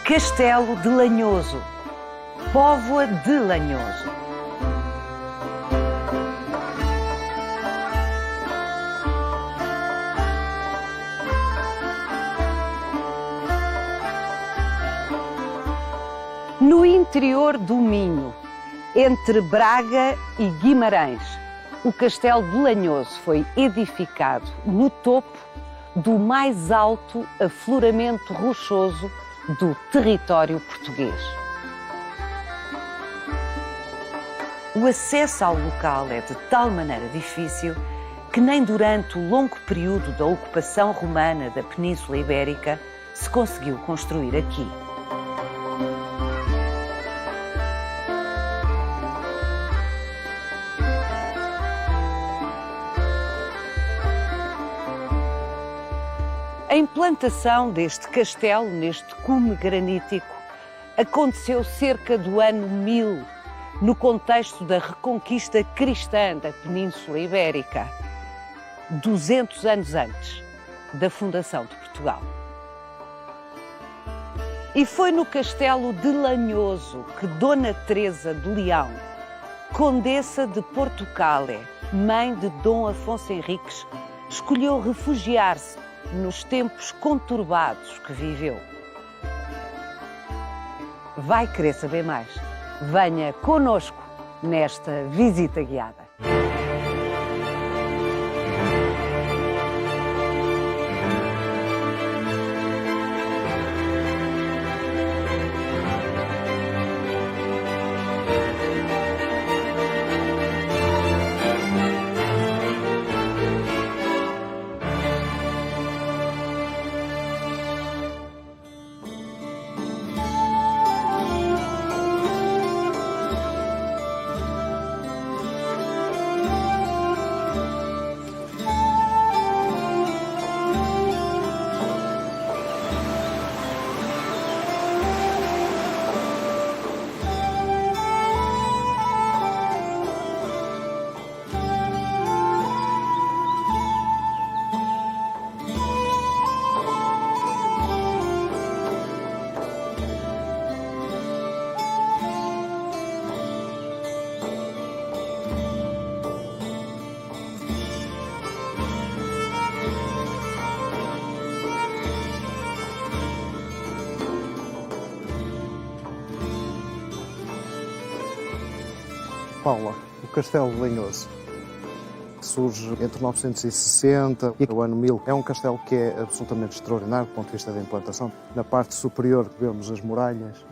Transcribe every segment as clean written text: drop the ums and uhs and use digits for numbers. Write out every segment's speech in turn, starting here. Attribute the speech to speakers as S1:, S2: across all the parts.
S1: Castelo de Lanhoso, Póvoa de Lanhoso. No interior do Minho, entre Braga e Guimarães, o Castelo de Lanhoso foi edificado no topo do mais alto afloramento rochoso do território português. O acesso ao local é de tal maneira difícil que nem durante o longo período da ocupação romana da Península Ibérica se conseguiu construir aqui. A implantação deste castelo, neste cume granítico, aconteceu cerca do ano 1000, no contexto da reconquista cristã da Península Ibérica, 200 anos antes da fundação de Portugal. E foi no Castelo de Lanhoso que Dona Teresa de Leão, Condessa de Portucale, mãe de Dom Afonso Henriques, escolheu refugiar-se nos tempos conturbados que viveu. Vai querer saber mais? Venha conosco nesta visita guiada.
S2: Paula, o Castelo de Lanhoso, que surge entre 960 e o ano 1000. É um castelo que é absolutamente extraordinário do ponto de vista da implantação. Na parte superior vemos as muralhas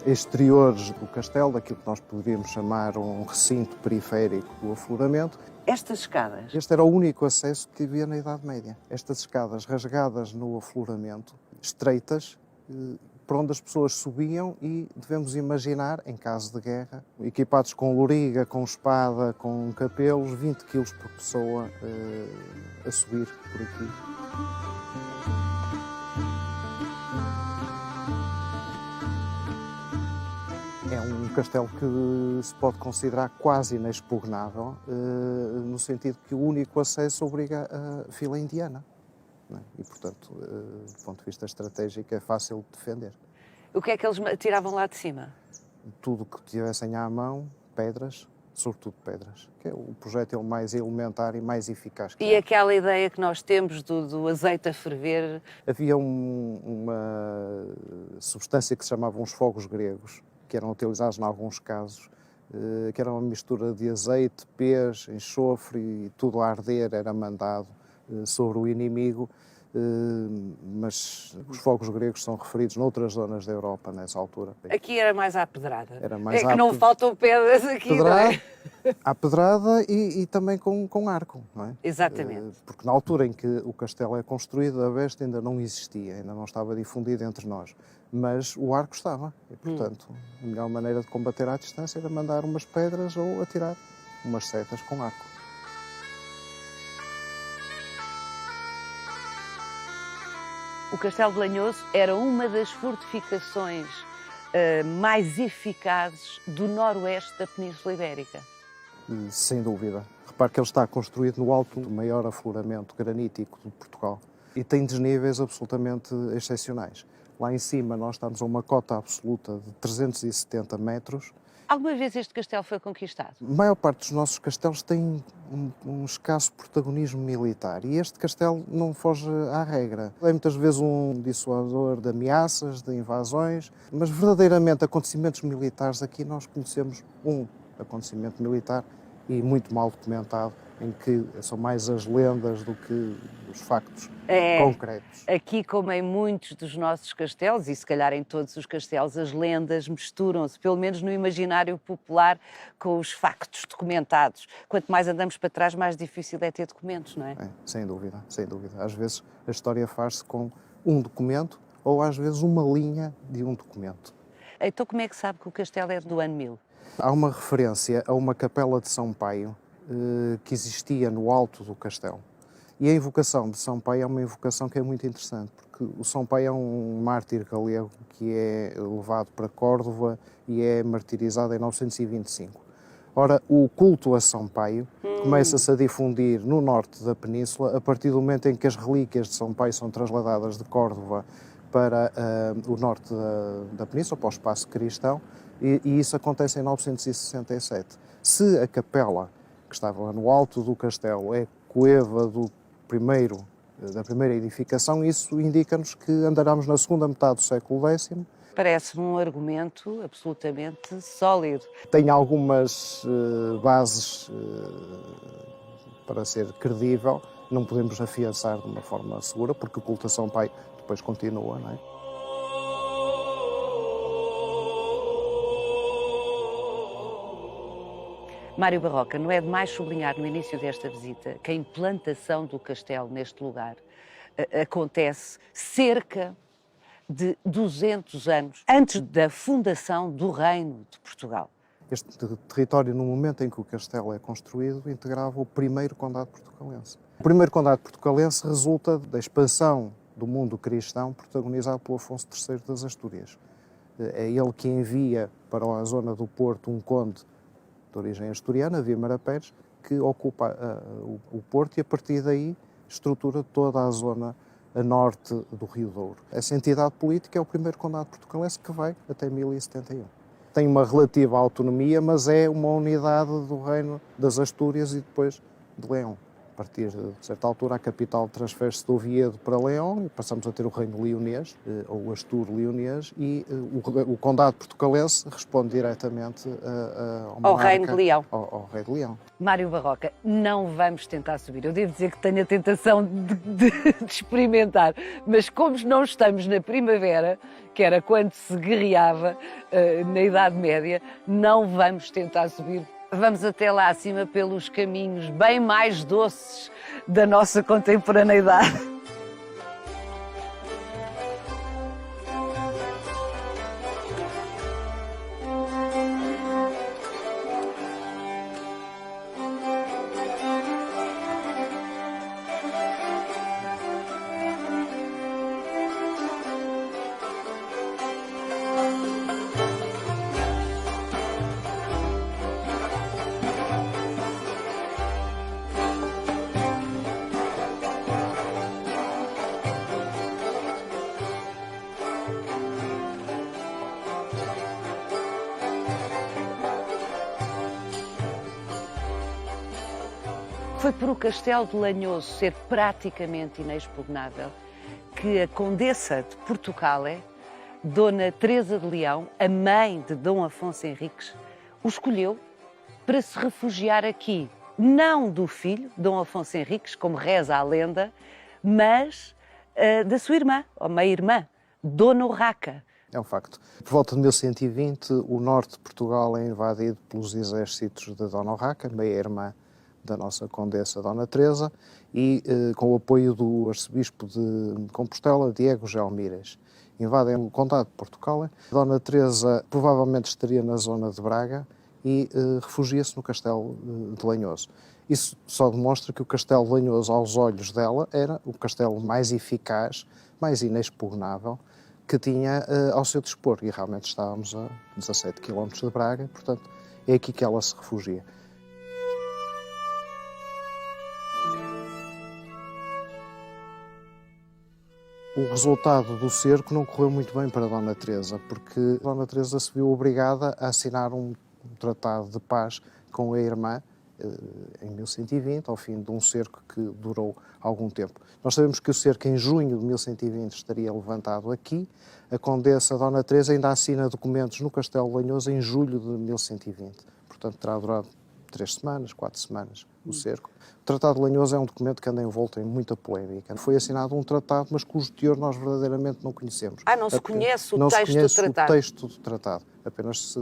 S2: exteriores do castelo, daquilo que nós poderíamos chamar um recinto periférico do afloramento.
S1: Estas escadas?
S2: Este era o único acesso que havia na Idade Média. Estas escadas rasgadas no afloramento, estreitas, por onde as pessoas subiam e devemos imaginar, em caso de guerra, equipados com loriga, com espada, com capelos, 20 kg por pessoa a subir por aqui. É um castelo que se pode considerar quase inexpugnável, no sentido que o único acesso obriga a fila indiana. E, portanto, do ponto de vista estratégico, é fácil de defender.
S1: O que é que eles tiravam lá de cima?
S2: Tudo que tivessem à mão, pedras, sobretudo pedras, que é o projétil mais elementar e mais eficaz que
S1: E
S2: há.
S1: aquela ideia que nós temos do azeite a ferver?
S2: Havia uma substância que se chamavam os fogos gregos, que eram utilizados em alguns casos, que era uma mistura de azeite, pez, enxofre e tudo a arder era mandado sobre o inimigo, mas os fogos gregos são referidos noutras zonas da Europa nessa altura.
S1: Aqui era mais à pedrada.
S2: Era mais
S1: é que não faltam pedras aqui, não é?
S2: À pedrada e também com arco, não é?
S1: Exatamente.
S2: Porque na altura em que o castelo é construído, a besta ainda não existia, ainda não estava difundida entre nós. Mas o arco estava, e portanto a melhor maneira de combater à distância era mandar umas pedras ou atirar umas setas com arco.
S1: O Castelo de Lanhoso era uma das fortificações mais eficazes do noroeste da Península Ibérica.
S2: Sem dúvida. Repare que ele está construído no alto do maior afloramento granítico de Portugal e tem desníveis absolutamente excepcionais. Lá em cima nós estamos a uma cota absoluta de 370 metros.
S1: Alguma vez este castelo foi conquistado?
S2: A maior parte dos nossos castelos tem um escasso protagonismo militar e este castelo não foge à regra. É muitas vezes um dissuasor de ameaças, de invasões, mas verdadeiramente acontecimentos militares aqui nós conhecemos um acontecimento militar e muito mal documentado, em que são mais as lendas do que os factos concretos.
S1: Aqui, como em muitos dos nossos castelos, e se calhar em todos os castelos, as lendas misturam-se, pelo menos no imaginário popular, com os factos documentados. Quanto mais andamos para trás, mais difícil é ter documentos, não é?
S2: Sem dúvida, sem dúvida. Às vezes a história faz-se com um documento ou às vezes uma linha de um documento.
S1: Então como é que sabe que o castelo é do ano 1000?
S2: Há uma referência a uma capela de São Paio que existia no alto do castelo. E a invocação de São Paio é uma invocação que é muito interessante, porque o São Paio é um mártir galego que é levado para Córdoba e é martirizado em 925. Ora, o culto a São Paio começa-se a difundir no norte da península a partir do momento em que as relíquias de São Paio são trasladadas de Córdoba para o norte da península, para o espaço cristão, e isso acontece em 967. Se a capela que estava no alto do castelo é coeva da primeira edificação, isso indica-nos que andaremos na segunda metade do século X.
S1: Parece-me um argumento absolutamente sólido.
S2: Tem algumas bases para ser credível, não podemos afiançar de uma forma segura, porque a culto a São Paio depois continua, não é?
S1: Mário Barroca, não é demais sublinhar no início desta visita que a implantação do castelo neste lugar acontece cerca de 200 anos antes da fundação do Reino de Portugal.
S2: Este território, no momento em que o castelo é construído, integrava o primeiro condado portucalense. O primeiro condado portucalense resulta da expansão do mundo cristão protagonizado pelo Afonso III das Astúrias. É ele que envia para a zona do Porto um conde de origem asturiana, Vímara Pérez, que ocupa o Porto e a partir daí estrutura toda a zona a norte do Rio Douro. Essa entidade política é o primeiro condado portucalense que vai até 1071. Tem uma relativa autonomia, mas é uma unidade do reino das Astúrias e depois de Leão. A partir de certa altura, a capital transfere-se do Oviedo para Leão e passamos a ter o reino leonês, ou o Astur-leonês, e o condado portucalense responde diretamente
S1: ao Reino de Leão.
S2: Ao rei de Leão.
S1: Mário Barroca, não vamos tentar subir. Eu devo dizer que tenho a tentação de experimentar, mas como não estamos na primavera, que era quando se guerreava na Idade Média, não vamos tentar subir. Vamos até lá acima pelos caminhos bem mais doces da nossa contemporaneidade. Foi por o Castelo de Lanhoso ser praticamente inexpugnável que a Condessa de Portucale, Dona Teresa de Leão, a mãe de Dom Afonso Henriques, o escolheu para se refugiar aqui, não do filho, Dom Afonso Henriques, como reza a lenda, mas da sua irmã, ou meia-irmã, Dona Urraca.
S2: É um facto. Por volta de 1120, o norte de Portugal é invadido pelos exércitos de Dona Urraca, meia-irmã da nossa Condessa Dona Teresa, e com o apoio do arcebispo de Compostela, Diego Gelmírez. Invadem o condado de Portugal. Dona Teresa provavelmente estaria na zona de Braga e refugia-se no castelo de Lanhoso. Isso só demonstra que o castelo de Lanhoso, aos olhos dela, era o castelo mais eficaz, mais inexpugnável, que tinha ao seu dispor. E realmente estávamos a 17 km de Braga, portanto, é aqui que ela se refugia. O resultado do cerco não correu muito bem para Dona Teresa, porque Dona Teresa se viu obrigada a assinar um tratado de paz com a irmã em 1120, ao fim de um cerco que durou algum tempo. Nós sabemos que o cerco em junho de 1120 estaria levantado aqui. A condessa Dona Teresa ainda assina documentos no Castelo de Lanhoso em julho de 1120. Portanto, terá durado 3 semanas, 4 semanas o cerco. O Tratado de Lanhoso é um documento que anda envolto em muita polémica. Foi assinado um tratado, mas cujo teor nós verdadeiramente não conhecemos.
S1: Não se conhece o
S2: não
S1: texto
S2: se conhece
S1: do tratado?
S2: O texto do tratado. Apenas se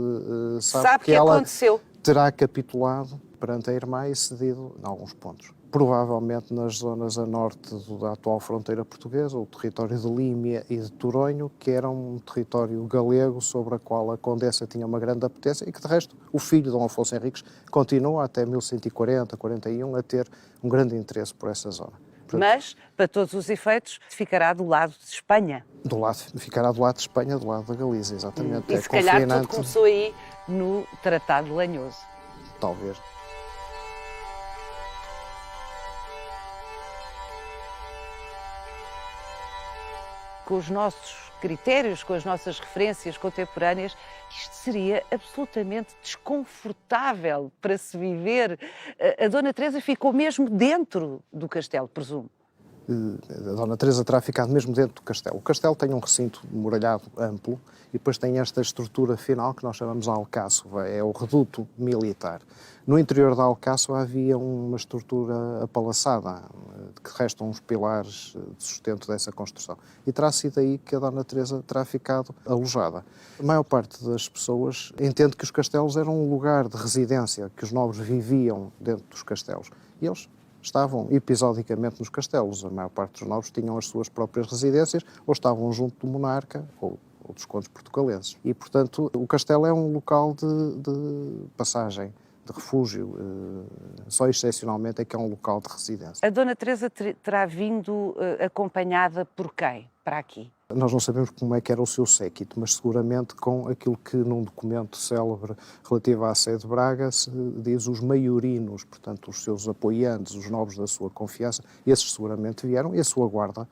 S1: sabe
S2: que ela
S1: aconteceu.
S2: Terá capitulado perante a irmã e cedido em alguns pontos. Provavelmente nas zonas a norte da atual fronteira portuguesa, o território de Límia e de Toronho, que era um território galego sobre a qual a condessa tinha uma grande apetência e que, de resto, o filho de Dom Afonso Henriques continua até 1140, 41 a ter um grande interesse por essa zona.
S1: Portanto, mas, para todos os efeitos, ficará do lado de Espanha.
S2: Ficará do lado de Espanha, do lado da Galícia, exatamente.
S1: E se calhar tudo começou aí no Tratado de Lanhoso.
S2: Talvez.
S1: Com os nossos critérios, com as nossas referências contemporâneas, isto seria absolutamente desconfortável para se viver. A Dona Teresa ficou mesmo dentro do castelo, presumo.
S2: A Dona Teresa terá ficado mesmo dentro do castelo. O castelo tem um recinto muralhado amplo e depois tem esta estrutura final que nós chamamos de alcáçova, é o reduto militar. No interior da alcáçova havia uma estrutura apalaçada, que restam uns pilares de sustento dessa construção. E terá sido aí que a Dona Teresa terá ficado alojada. A maior parte das pessoas entende que os castelos eram um lugar de residência, que os nobres viviam dentro dos castelos. E eles estavam episodicamente nos castelos. A maior parte dos nobres tinham as suas próprias residências ou estavam junto do monarca ou dos condes portucalenses. E, portanto, o castelo é um local de passagem, de refúgio. Só excepcionalmente é que é um local de residência.
S1: A Dona Teresa terá vindo acompanhada por quem para aqui?
S2: Nós não sabemos como é que era o seu séquito, mas seguramente com aquilo que num documento célebre relativo à Sé de Braga se diz os maiorinos, portanto os seus apoiantes, os nobres da sua confiança, esses seguramente vieram, e a sua guarda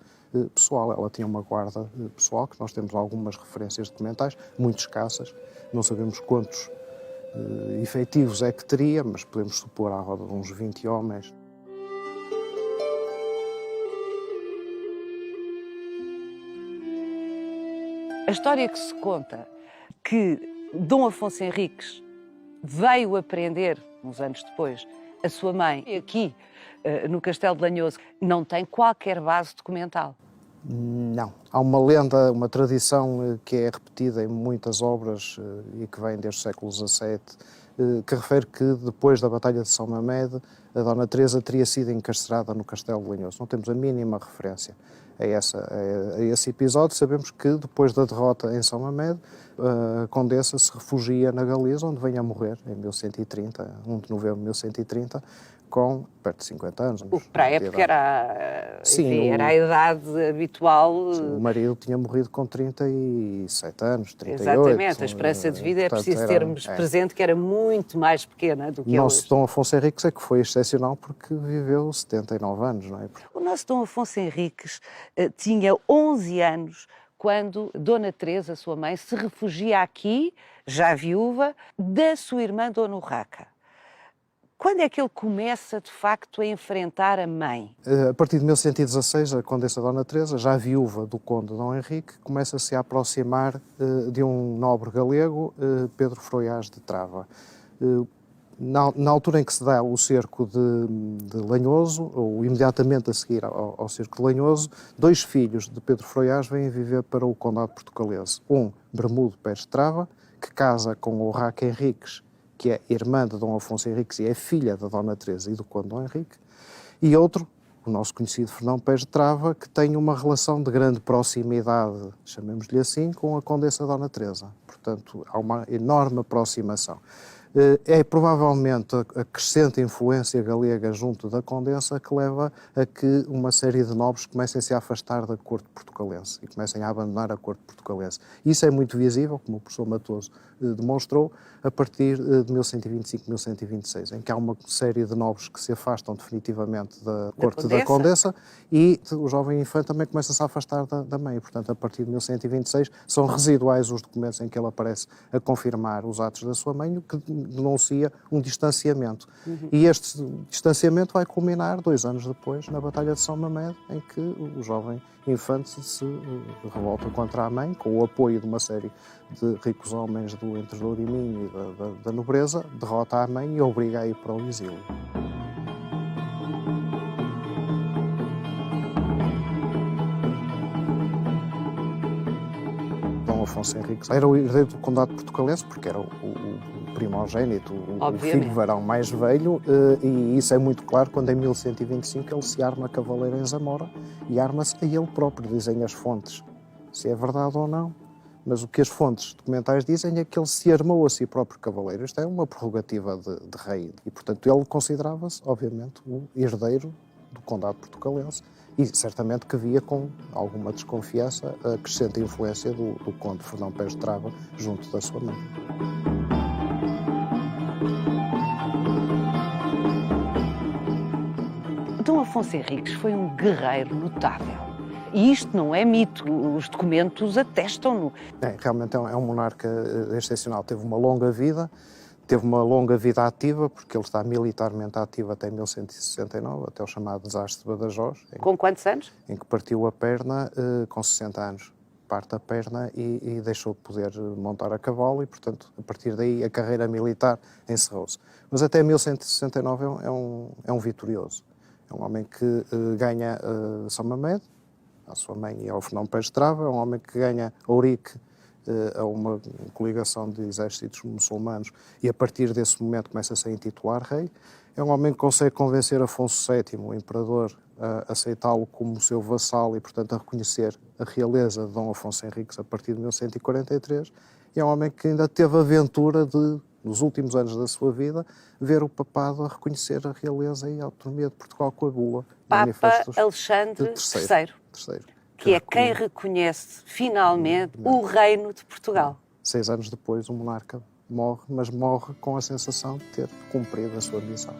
S2: pessoal. Ela tinha uma guarda pessoal, que nós temos algumas referências documentais, muito escassas, não sabemos quantos efetivos é que teria, mas podemos supor à roda de uns 20 homens.
S1: A história que se conta que Dom Afonso Henriques veio aprender, uns anos depois, a sua mãe, aqui no Castelo de Lanhoso, não tem qualquer base documental.
S2: Não. Há uma lenda, uma tradição que é repetida em muitas obras e que vem desde o século XVII, que refere que depois da Batalha de São Mamede, a Dona Teresa teria sido encarcerada no Castelo de Lanhoso. Não temos a mínima referência a esse episódio. Sabemos que depois da derrota em São Mamede, a Condessa se refugia na Galiza, onde vem a morrer em 1130, 1 de novembro de 1130, com perto de 50 anos.
S1: O que para a época era, enfim, era a idade habitual.
S2: O marido tinha morrido com 37 anos, 38.
S1: Exatamente, a esperança de vida, portanto, preciso termos presente que era muito mais pequena do que
S2: hoje. O nosso Dom Afonso Henriques é que foi excepcional porque viveu 79 anos, não é?
S1: O nosso Dom Afonso Henriques tinha 11 anos quando Dona Teresa, sua mãe, se refugia aqui, já viúva, da sua irmã Dona Urraca. Quando é que ele começa, de facto, a enfrentar a mãe?
S2: A partir de 1116, a Condessa Dona Teresa, já viúva do Conde Dom Henrique, começa-se a aproximar de um nobre galego, Pedro Froiás de Trava. Na altura em que se dá o cerco de Lanhoso, ou imediatamente a seguir ao cerco de Lanhoso, 2 filhos de Pedro Froiás vêm viver para o Condado Portucalense. Um, Bermudo Pérez de Trava, que casa com o Urraca Henriques, que é irmã de Dom Afonso Henriques e é filha da Dona Teresa e do Conde Dom Henrique, e outro, o nosso conhecido Fernão Pés de Trava, que tem uma relação de grande proximidade, chamemos-lhe assim, com a Condessa Dona Teresa. Portanto, há uma enorme aproximação. É provavelmente a crescente influência galega junto da Condessa que leva a que uma série de nobres comecem-se a afastar da corte portucalense e comecem a abandonar a corte portucalense. Isso é muito visível, como o professor Matoso demonstrou, a partir de 1125-1126, em que há uma série de nobres que se afastam definitivamente da corte da Condessa e o jovem infante também começa-se a afastar da mãe. Portanto, a partir de 1126 são residuais os documentos em que ele aparece a confirmar os atos da sua mãe, o que denuncia um distanciamento. E este distanciamento vai culminar 2 anos depois na Batalha de São Mamede, em que o jovem infante se revolta contra a mãe, com o apoio de uma série de ricos homens do Entre Douro e Minho e da nobreza, derrota a mãe e obriga a ir para o exílio. Dom Afonso Henriques era o herdeiro do condado portucalense, porque era o primogênito, o filho varão mais velho, e isso é muito claro quando em 1125 ele se arma cavaleiro em Zamora e arma-se a ele próprio, dizem as fontes. Se é verdade ou não, mas o que as fontes documentais dizem é que ele se armou a si próprio cavaleiro. Isto é uma prerrogativa de rei e, portanto, ele considerava-se, obviamente, o herdeiro do condado portucalense e certamente que via com alguma desconfiança a crescente influência do conde Fernão Pés de Trava junto da sua mãe.
S1: Dom Afonso Henriques foi um guerreiro notável. E isto não é mito, os documentos atestam-no.
S2: Realmente é um monarca excepcional. Teve uma longa vida ativa, porque ele está militarmente ativo até 1169, até o chamado desastre de Badajoz.
S1: Com quantos anos?
S2: Em que partiu a perna com 60 anos. Parte a perna e deixou de poder montar a cavalo e, portanto, a partir daí a carreira militar encerrou-se. Mas até 1169 é um vitorioso. É um homem que ganha São Mamede, à sua mãe e ao Fernão Pés de Trava, é um homem que ganha Ourique a uma coligação de exércitos muçulmanos e a partir desse momento começa-se a intitular rei. É um homem que consegue convencer Afonso VII, o imperador, a aceitá-lo como seu vassalo e, portanto, a reconhecer a realeza de Dom Afonso Henriques a partir de 1143. E é um homem que ainda teve a aventura de, nos últimos anos da sua vida, ver o papado a reconhecer a realeza e a autonomia de Portugal com a bula.
S1: Papa Alexandre III. Que é quem reconhece finalmente o reino de Portugal.
S2: 6 anos depois, o monarca morre, mas morre com a sensação de ter cumprido a sua missão.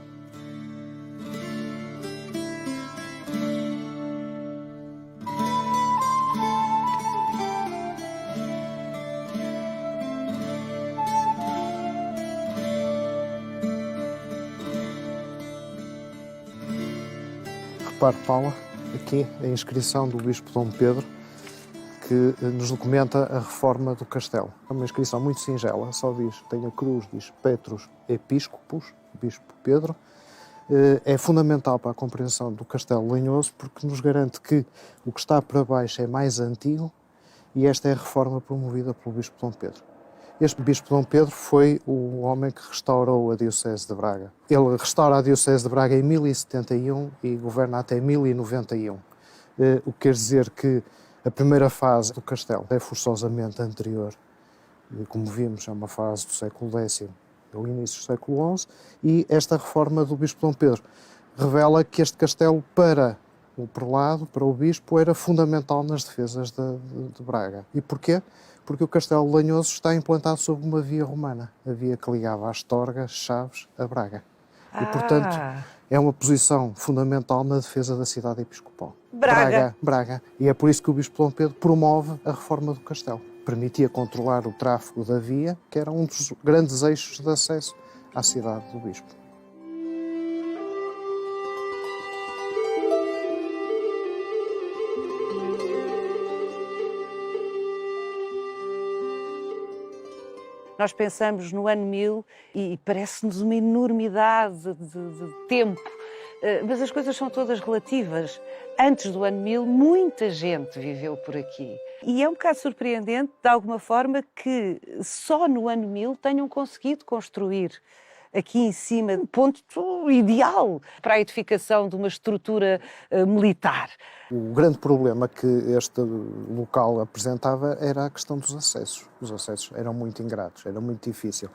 S2: Repare, Paula, aqui a inscrição do Bispo Dom Pedro, que nos documenta a reforma do castelo. É uma inscrição muito singela, só diz, tem a cruz, diz Petrus Episcopus, Bispo Pedro. É fundamental para a compreensão do Castelo Lanhoso porque nos garante que o que está para baixo é mais antigo e esta é a reforma promovida pelo Bispo Dom Pedro. Este Bispo Dom Pedro foi o homem que restaurou a Diocese de Braga. Ele restaura a Diocese de Braga em 1071 e governa até 1091. O que quer dizer que a primeira fase do castelo é forçosamente anterior. Como vimos, é uma fase do século X, do início do século XI, e esta reforma do Bispo Dom Pedro revela que este castelo, para o prelado, para o bispo, era fundamental nas defesas de Braga. E porquê? Porque o Castelo Lanhoso está implantado sobre uma via romana, a via que ligava Astorga, Chaves, a Braga. E, portanto, é uma posição fundamental na defesa da cidade episcopal. Braga. E é por isso que o Bispo Dom Pedro promove a reforma do castelo. Permitia controlar o tráfego da via, que era um dos grandes eixos de acesso à cidade do Bispo.
S1: Nós pensamos no ano 1000 e parece-nos uma enormidade de tempo, mas as coisas são todas relativas. Antes do ano 1000, muita gente viveu por aqui. E é um bocado surpreendente, de alguma forma, que só no ano 1000 tenham conseguido construir aqui em cima um ponto ideal para a edificação de uma estrutura militar.
S2: O grande problema que este local apresentava era a questão dos acessos. Os acessos eram muito ingratos, era muito difícil.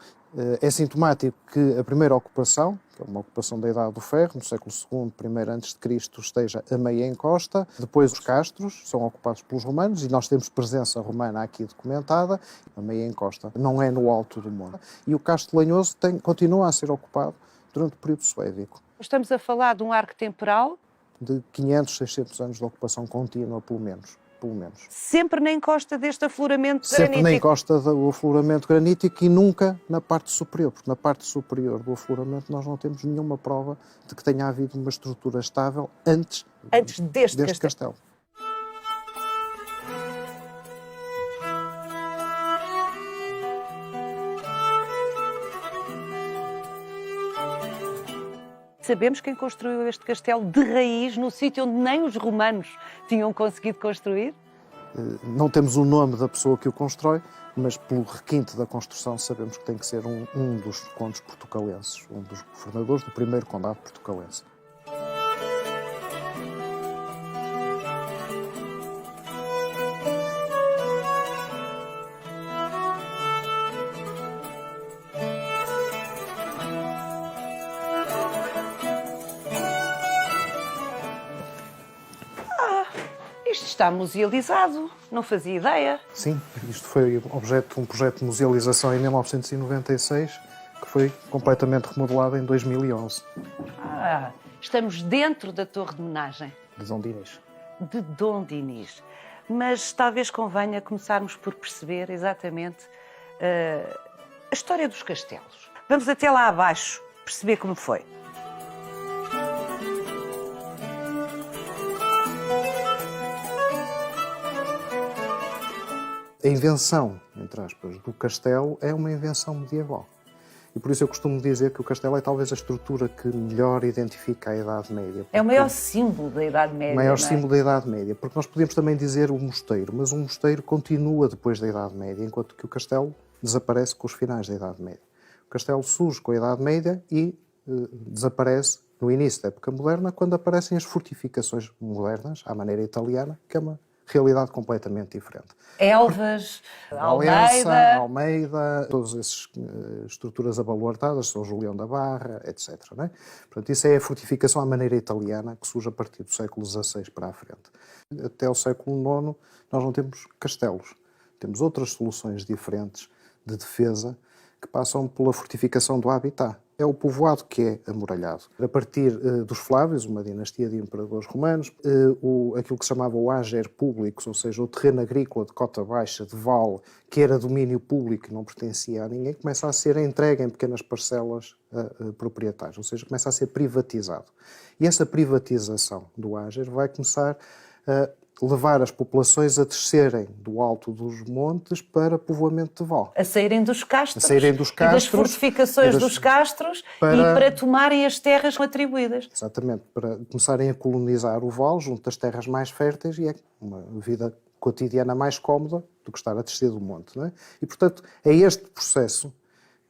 S2: É sintomático que a primeira ocupação, que é uma ocupação da Idade do Ferro, no século II, primeiro antes de Cristo, esteja a meia encosta. Depois os castros são ocupados pelos romanos e nós temos presença romana aqui documentada. A meia encosta não é no alto do monte. E o Castro Lanhoso continua a ser ocupado durante o período suévico.
S1: Estamos a falar de um arco temporal?
S2: De 500, 600 anos de ocupação contínua, pelo menos.
S1: Sempre na encosta deste afloramento
S2: granítico? Sempre na encosta do afloramento granítico e nunca na parte superior, porque na parte superior do afloramento nós não temos nenhuma prova de que tenha havido uma estrutura estável antes deste castelo.
S1: Sabemos quem construiu este castelo de raiz, no sítio onde nem os romanos tinham conseguido construir?
S2: Não temos o nome da pessoa que o constrói, mas pelo requinte da construção sabemos que tem que ser um dos condes portucalenses, um dos governadores do primeiro condado portucalense.
S1: Isto está musealizado, não fazia ideia.
S2: Sim, isto foi um projeto de musealização em 1996, que foi completamente remodelado em 2011.
S1: Estamos dentro da Torre de Homenagem.
S2: De Dom Dinis.
S1: De Dom Dinis. Mas talvez convenha começarmos por perceber exatamente a história dos castelos. Vamos até lá abaixo perceber como foi.
S2: A invenção, entre aspas, do castelo é uma invenção medieval. E por isso eu costumo dizer que o castelo é talvez a estrutura que melhor identifica a Idade Média.
S1: É o maior símbolo da Idade Média.
S2: O maior símbolo da Idade Média, porque nós podemos também dizer o mosteiro, mas o mosteiro continua depois da Idade Média, enquanto que o castelo desaparece com os finais da Idade Média. O castelo surge com a Idade Média e desaparece no início da época moderna, quando aparecem as fortificações modernas, à maneira italiana, que é uma realidade completamente diferente.
S1: Elvas,
S2: Almeida, todas essas estruturas abaluartadas, São Julião da Barra, etc. Não é? Portanto, isso é a fortificação à maneira italiana, que surge a partir do século XVI para a frente. Até o século IX nós não temos castelos, temos outras soluções diferentes de defesa que passam pela fortificação do habitat. É o povoado que é amuralhado. A partir dos Flávios, uma dinastia de imperadores romanos, aquilo que se chamava o ager públicos, ou seja, o terreno agrícola de cota baixa, de vale, que era domínio público e não pertencia a ninguém, começa a ser entregue em pequenas parcelas proprietárias, ou seja, começa a ser privatizado. E essa privatização do ager vai começar a levar as populações a descerem do alto dos montes para povoamento de vale.
S1: A saírem dos castros,
S2: e das
S1: fortificações dos castros e para tomarem as terras atribuídas.
S2: Exatamente, para começarem a colonizar o vale junto das terras mais férteis e é uma vida cotidiana mais cómoda do que estar a descer do monte. Não é? E, portanto, é este processo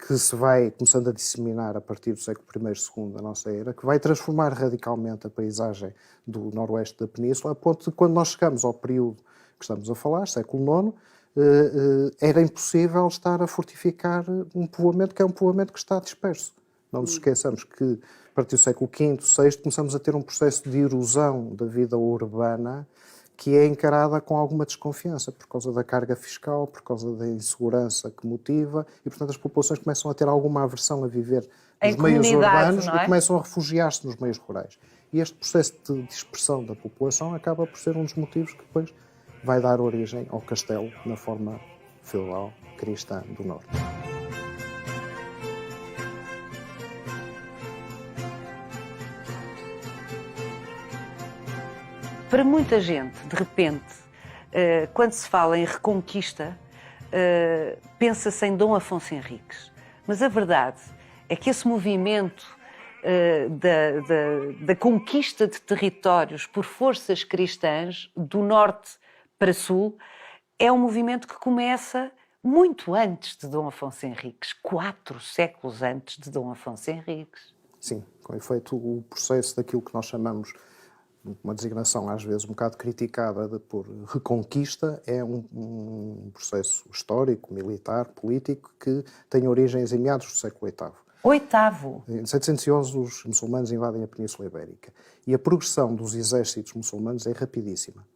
S2: que se vai começando a disseminar a partir do século I e II da nossa era, que vai transformar radicalmente a paisagem do noroeste da península, a ponto de quando nós chegamos ao período que estamos a falar, século IX, era impossível estar a fortificar um povoamento que é um povoamento que está disperso. Não nos esqueçamos que, a partir do século V, VI, começamos a ter um processo de erosão da vida urbana que é encarada com alguma desconfiança por causa da carga fiscal, por causa da insegurança que motiva e, portanto, as populações começam a ter alguma aversão a viver nos meios urbanos e começam a refugiar-se nos meios rurais. E este processo de dispersão da população acaba por ser um dos motivos que depois vai dar origem ao castelo na forma feudal cristã do Norte.
S1: Para muita gente, de repente, quando se fala em reconquista, pensa-se em Dom Afonso Henriques. Mas a verdade é que esse movimento da conquista de territórios por forças cristãs, do norte para sul, é um movimento que começa muito antes de Dom Afonso Henriques, 4 séculos antes de Dom Afonso Henriques.
S2: Sim, com efeito o processo daquilo que nós chamamos uma designação às vezes um bocado criticada por reconquista, é um processo histórico, militar, político, que tem origens em meados do século VIII.
S1: Oitavo.
S2: Em 711 os muçulmanos invadem a Península Ibérica e a progressão dos exércitos muçulmanos é rapidíssima.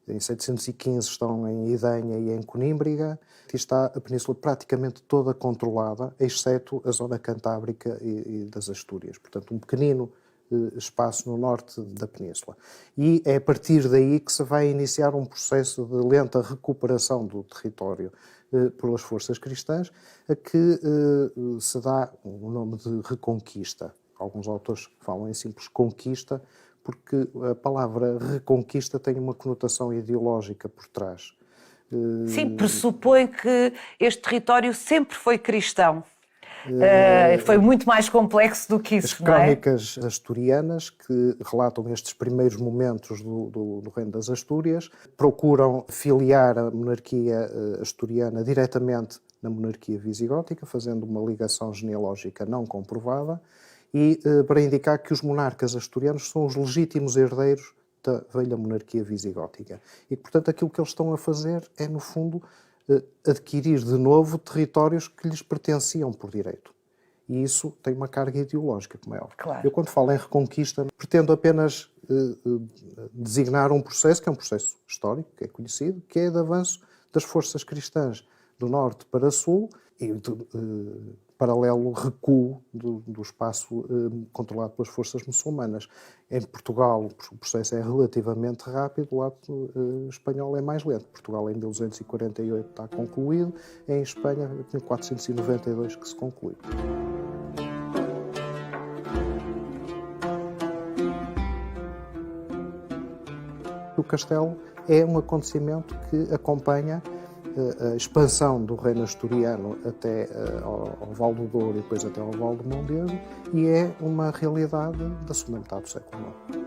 S2: Em 715 estão em Idanha e em Conímbriga e está a península praticamente toda controlada, exceto a zona cantábrica e das Astúrias. Portanto, um pequenino espaço no norte da península. E é a partir daí que se vai iniciar um processo de lenta recuperação do território pelas forças cristãs, a que se dá o nome de Reconquista. Alguns autores falam em simples conquista, porque a palavra reconquista tem uma conotação ideológica por trás.
S1: Sim, pressupõe que este território sempre foi cristão. Foi muito mais complexo do que isso,
S2: As
S1: não é?
S2: crónicas asturianas, que relatam estes primeiros momentos do Reino das Astúrias, procuram filiar a monarquia asturiana diretamente na monarquia visigótica, fazendo uma ligação genealógica não comprovada, e para indicar que os monarcas asturianos são os legítimos herdeiros da velha monarquia visigótica. E que, portanto, aquilo que eles estão a fazer é, no fundo, adquirir de novo territórios que lhes pertenciam por direito. E isso tem uma carga ideológica, como é óbvio.
S1: Claro.
S2: Eu, quando falo em reconquista, pretendo apenas designar um processo, que é um processo histórico, que é conhecido, que é de avanço das forças cristãs do norte para sul e paralelo recuo do espaço controlado pelas forças muçulmanas. Em Portugal o processo é relativamente rápido, o lado espanhol é mais lento. Portugal em 1248 está concluído, em Espanha em 492 que se conclui. O castelo é um acontecimento que acompanha a expansão do reino asturiano até ao Val do Douro e depois até ao Val do Mondego, e é uma realidade da segunda metade do século IX.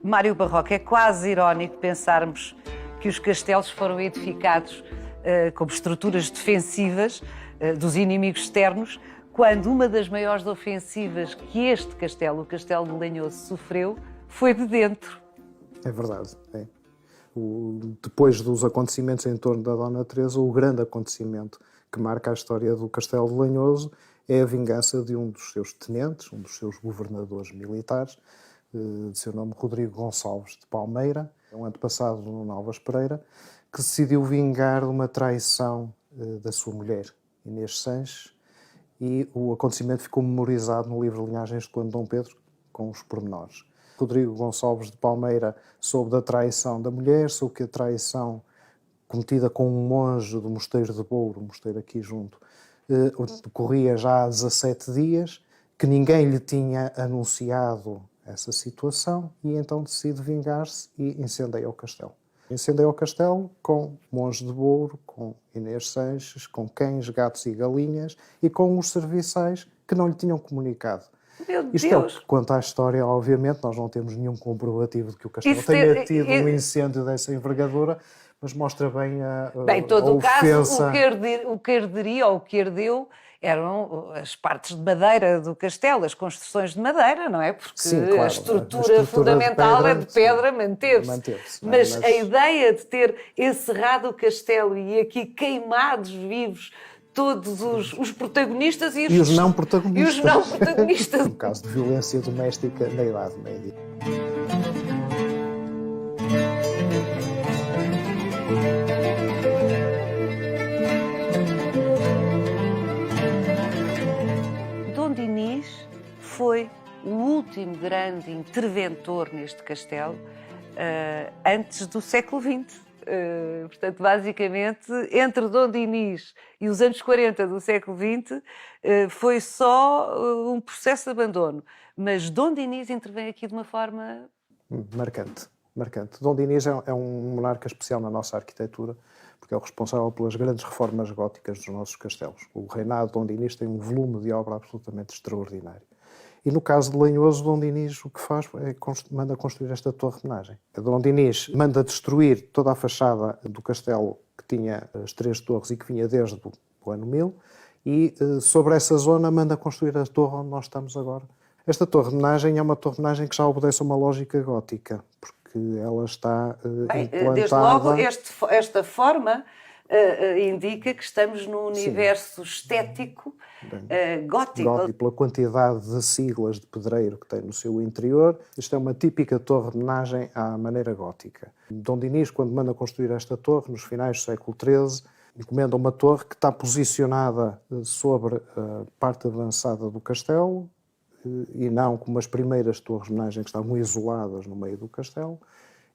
S1: Mário Barroca, é quase irónico pensarmos que os castelos foram edificados como estruturas defensivas dos inimigos externos, quando uma das maiores ofensivas que este castelo, o Castelo de Lanhoso, sofreu, foi de dentro.
S2: É verdade. É. Depois dos acontecimentos em torno da Dona Teresa, o grande acontecimento que marca a história do Castelo de Lanhoso é a vingança de um dos seus tenentes, um dos seus governadores militares, de seu nome Rodrigo Gonçalves de Palmeira, um antepassado do Novas Pereira, que decidiu vingar uma traição da sua mulher, Inês Sanches, e o acontecimento ficou memorizado no livro Linhagens de Conde Dom Pedro, com os pormenores. Rodrigo Gonçalves de Palmeira soube da traição da mulher, soube que a traição cometida com um monge do Mosteiro de Bouro, um mosteiro aqui junto, decorria já há 17 dias, que ninguém lhe tinha anunciado essa situação, e então decide vingar-se e incendeia o castelo. Incendeia o castelo com monge de Bouro, com Inês Sanches, com cães, gatos e galinhas e com os serviçais que não lhe tinham comunicado.
S1: Meu
S2: Isto
S1: Deus.
S2: é o que conta a história, obviamente. Nós não temos nenhum comprovativo de que o castelo tenha tido um incêndio dessa envergadura, mas mostra bem a
S1: Bem, em todo o
S2: ofensa.
S1: caso, o que arderia ou o que ardeu eram as partes de madeira do castelo, as construções de madeira, não é? Porque
S2: Sim, claro,
S1: a estrutura fundamental é de pedra, manteve-se. Mas a ideia de ter encerrado o castelo e aqui queimados vivos todos os protagonistas e
S2: os não protagonistas.
S1: E os não protagonistas.
S2: Um caso de violência doméstica na Idade Média.
S1: Dom Dinis foi o último grande interventor neste castelo antes do século XX. Portanto, basicamente, entre Dom Dinis e os anos 40 do século XX, foi só um processo de abandono. Mas Dom Dinis intervém aqui de uma forma...
S2: Marcante. Dom Dinis é um monarca especial na nossa arquitetura, porque é o responsável pelas grandes reformas góticas dos nossos castelos. O reinado de Dom Dinis tem um volume de obra absolutamente extraordinário. E no caso de Lanhoso, Dom Dinis o que faz é manda construir esta torre-homenagem. Dom Dinis manda destruir toda a fachada do castelo que tinha as 3 torres e que vinha desde o ano 1000 e sobre essa zona manda construir a torre onde nós estamos agora. Esta torre-homenagem é uma torre-homenagem que já obedece a uma lógica gótica, porque ela está implantada...
S1: Desde logo, esta forma indica que estamos num universo estético gótico.
S2: Gótico, pela quantidade de siglas de pedreiro que tem no seu interior. Isto é uma típica torre-homenagem à maneira gótica. Dom Dinis, quando manda construir esta torre, nos finais do século XIII, encomenda uma torre que está posicionada sobre a parte avançada do castelo, e não como as primeiras torres-homenagem que estavam isoladas no meio do castelo,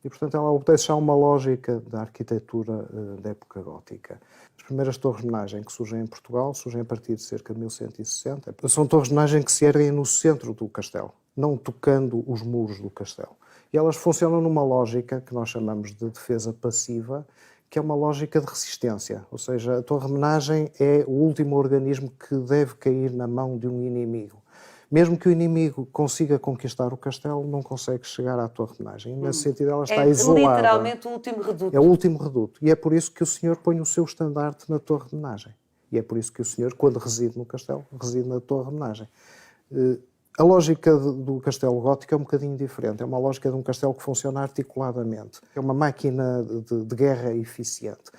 S2: e, portanto, ela obedece a uma lógica da arquitetura da época gótica. As primeiras torres-homenagem que surgem em Portugal surgem a partir de cerca de 1160. São torres-homenagem que se erguem no centro do castelo, não tocando os muros do castelo. E elas funcionam numa lógica que nós chamamos de defesa passiva, que é uma lógica de resistência. Ou seja, a torre-homenagem é o último organismo que deve cair na mão de um inimigo. Mesmo que o inimigo consiga conquistar o castelo, não consegue chegar à torre-homenagem. Nesse sentido, ela está isolada.
S1: É literalmente o último reduto.
S2: É o último reduto. E é por isso que o senhor põe o seu estandarte na torre-homenagem. E é por isso que o senhor, quando reside no castelo, reside na torre-homenagem. A lógica do castelo gótico é um bocadinho diferente. É uma lógica de um castelo que funciona articuladamente. É uma máquina de guerra eficiente.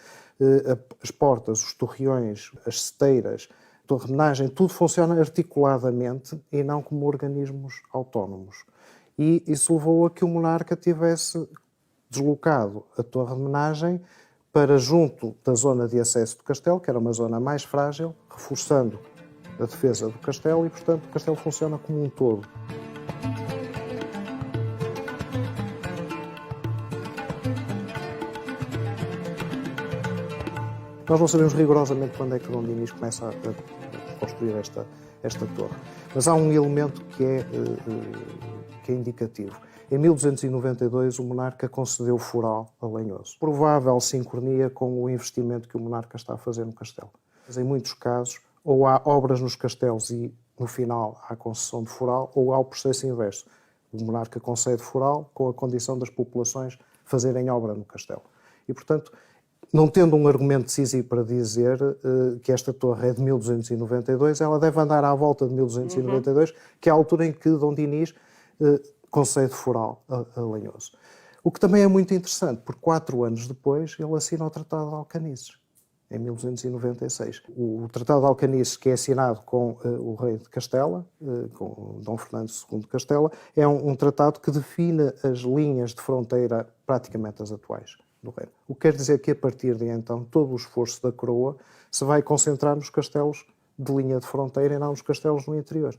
S2: As portas, os torreões, as seteiras, torre-homenagem, tudo funciona articuladamente e não como organismos autónomos. E isso levou a que o monarca tivesse deslocado a torre-homenagem para junto da zona de acesso do castelo, que era uma zona mais frágil, reforçando a defesa do castelo e, portanto, o castelo funciona como um todo. Nós não sabemos rigorosamente quando é que Dom Dinis começa a construir esta torre, mas há um elemento que é indicativo. Em 1292, o monarca concedeu foral a Lanhoso. Provável sincronia com o investimento que o monarca está a fazer no castelo. Mas em muitos casos, ou há obras nos castelos e, no final, há concessão de foral, ou há o processo inverso. O monarca concede foral com a condição das populações fazerem obra no castelo. E, portanto, não tendo um argumento decisivo para dizer que esta torre é de 1292, ela deve andar à volta de 1292, que é a altura em que Dom Dinis concede foral a Lanhoso. O que também é muito interessante, porque 4 anos depois ele assina o Tratado de Alcanices, em 1296. O Tratado de Alcanices, que é assinado com o rei de Castela, com Dom Fernando II de Castela, é um tratado que define as linhas de fronteira praticamente as atuais do reino. O que quer dizer que, a partir de então, todo o esforço da coroa se vai concentrar nos castelos de linha de fronteira e não nos castelos no interior.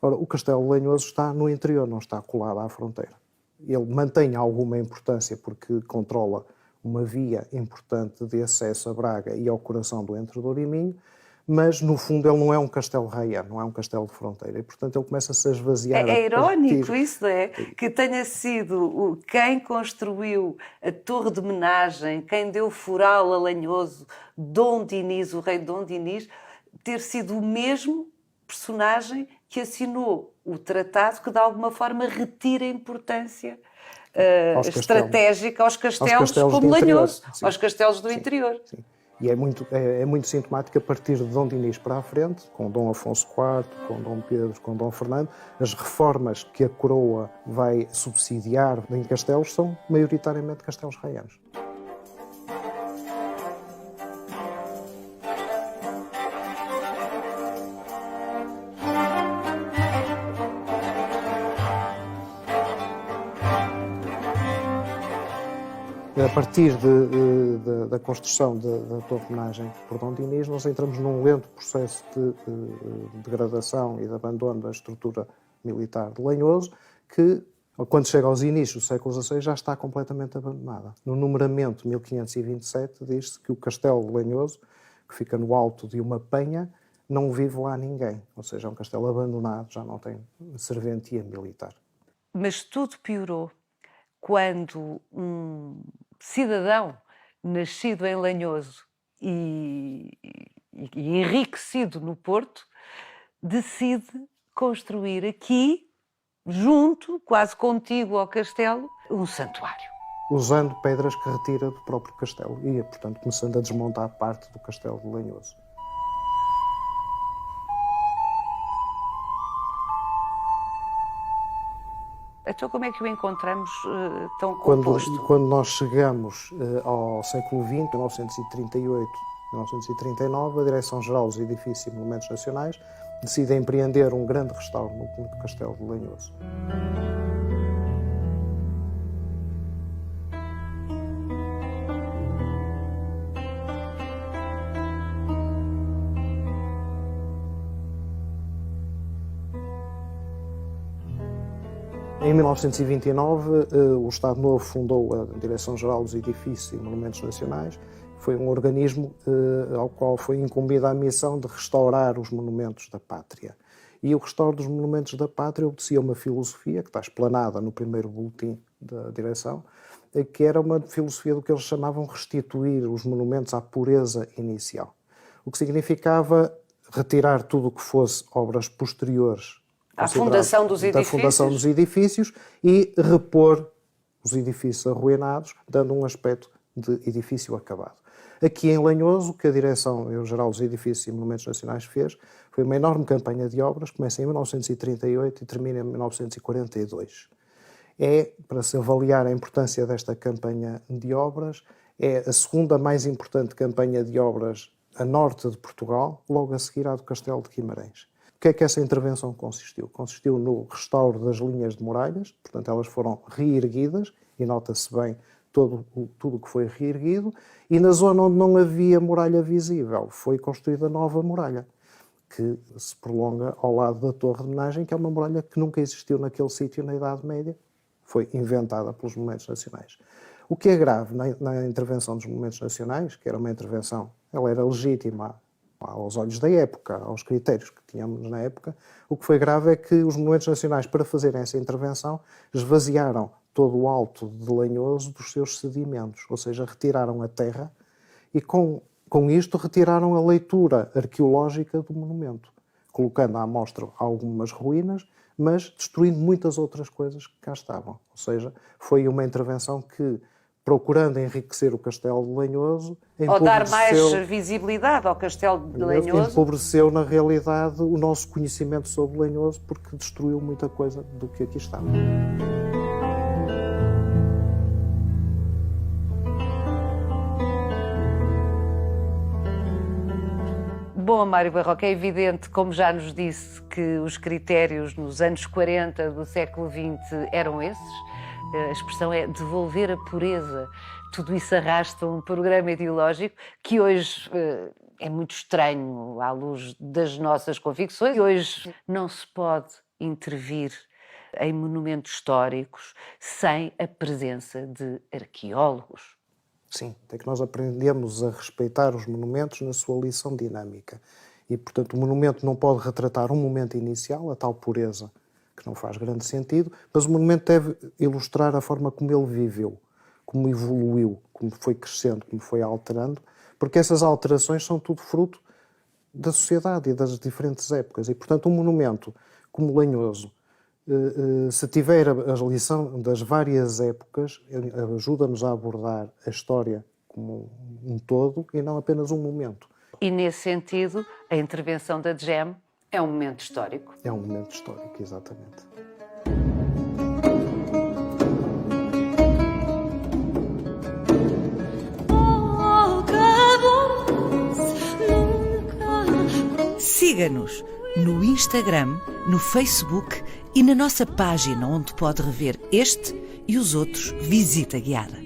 S2: Ora, o castelo de Lanhoso está no interior, não está colado à fronteira. Ele mantém alguma importância porque controla uma via importante de acesso a Braga e ao coração do Entre Douro e Minho, mas, no fundo, ele não é um castelo raiano, não é um castelo de fronteira. E, portanto, ele começa-se a esvaziar.
S1: É irónico isso, não é? Que tenha sido quem construiu a torre de homenagem, quem deu foral a Lanhoso, Dom Dinis, o rei Dom Dinis, ter sido o mesmo personagem que assinou o tratado que, de alguma forma, retira a importância estratégica aos castelos como Lanhoso, aos castelos do interior.
S2: Sim. E é muito sintomático a partir de Dom Dinis para a frente, com Dom Afonso IV, com Dom Pedro, com Dom Fernando, as reformas que a coroa vai subsidiar em castelos são maioritariamente castelos raianos. A partir da construção da torre-homenagem por Dom Dinis, nós entramos num lento processo de degradação e de abandono da estrutura militar de Lanhoso, que, quando chega aos inícios do século XVI, já está completamente abandonada. No numeramento 1527 diz-se que o castelo de Lanhoso, que fica no alto de uma penha, não vive lá ninguém. Ou seja, é um castelo abandonado, já não tem serventia militar.
S1: Mas tudo piorou quando um cidadão nascido em Lanhoso e enriquecido no Porto decide construir aqui, junto, quase contíguo ao castelo, um santuário.
S2: Usando pedras que retira do próprio castelo e, portanto, começando a desmontar parte do castelo de Lanhoso.
S1: Então como é que o encontramos tão composto?
S2: Quando nós chegamos ao século XX, 1938, 1939, a Direção-Geral dos Edifícios e Monumentos Nacionais decide empreender um grande restauro no castelo de Lanhoso. Em 1929, o Estado Novo fundou a Direção-Geral dos Edifícios e Monumentos Nacionais. Foi um organismo ao qual foi incumbida a missão de restaurar os monumentos da pátria. E o restauro dos monumentos da pátria obedecia uma filosofia, que está explanada no primeiro boletim da direção, que era uma filosofia do que eles chamavam restituir os monumentos à pureza inicial. O que significava retirar tudo o que fosse obras posteriores
S1: à fundação dos edifícios.
S2: Da fundação dos edifícios e repor os edifícios arruinados, dando um aspecto de edifício acabado. Aqui em Lanhoso, o que a Direção-Geral dos Edifícios e Monumentos Nacionais fez foi uma enorme campanha de obras, começa em 1938 e termina em 1942. Para se avaliar a importância desta campanha de obras, é a segunda mais importante campanha de obras a norte de Portugal, logo a seguir à do Castelo de Guimarães. O que é que essa intervenção consistiu? Consistiu no restauro das linhas de muralhas, portanto elas foram reerguidas, e nota-se bem tudo o que foi reerguido, e na zona onde não havia muralha visível foi construída nova muralha, que se prolonga ao lado da Torre de Homenagem, que é uma muralha que nunca existiu naquele sítio na Idade Média, foi inventada pelos Monumentos Nacionais. O que é grave na intervenção dos Monumentos Nacionais, que era uma intervenção, ela era legítima aos olhos da época, aos critérios que tínhamos na época, o que foi grave é que os Monumentos Nacionais, para fazerem essa intervenção, esvaziaram todo o alto de Lanhoso dos seus sedimentos, ou seja, retiraram a terra e com isto retiraram a leitura arqueológica do monumento, colocando à mostra algumas ruínas, mas destruindo muitas outras coisas que cá estavam. Ou seja, foi uma intervenção que, procurando enriquecer o Castelo de Lanhoso,
S1: ou dar mais visibilidade ao Castelo de Lanhoso,
S2: empobreceu, na realidade, o nosso conhecimento sobre Lanhoso, porque destruiu muita coisa do que aqui estava.
S1: Bom, Mário Barroca, é evidente, como já nos disse, que os critérios nos anos 40 do século XX eram esses. A expressão é devolver a pureza. Tudo isso arrasta um programa ideológico que hoje é muito estranho à luz das nossas convicções. Hoje não se pode intervir em monumentos históricos sem a presença de arqueólogos.
S2: Sim, é que nós aprendemos a respeitar os monumentos na sua lição dinâmica. E, portanto, o monumento não pode retratar um momento inicial, a tal pureza, que não faz grande sentido, mas o monumento deve ilustrar a forma como ele viveu, como evoluiu, como foi crescendo, como foi alterando, porque essas alterações são tudo fruto da sociedade e das diferentes épocas. E, portanto, um monumento como Lanhoso, se tiver a lição das várias épocas, ajuda-nos a abordar a história como um todo e não apenas um momento.
S1: E, nesse sentido, a intervenção da DGEM é um momento histórico.
S2: É um momento histórico, exatamente.
S3: Siga-nos no Instagram, no Facebook e na nossa página onde pode rever este e os outros Visita Guiada.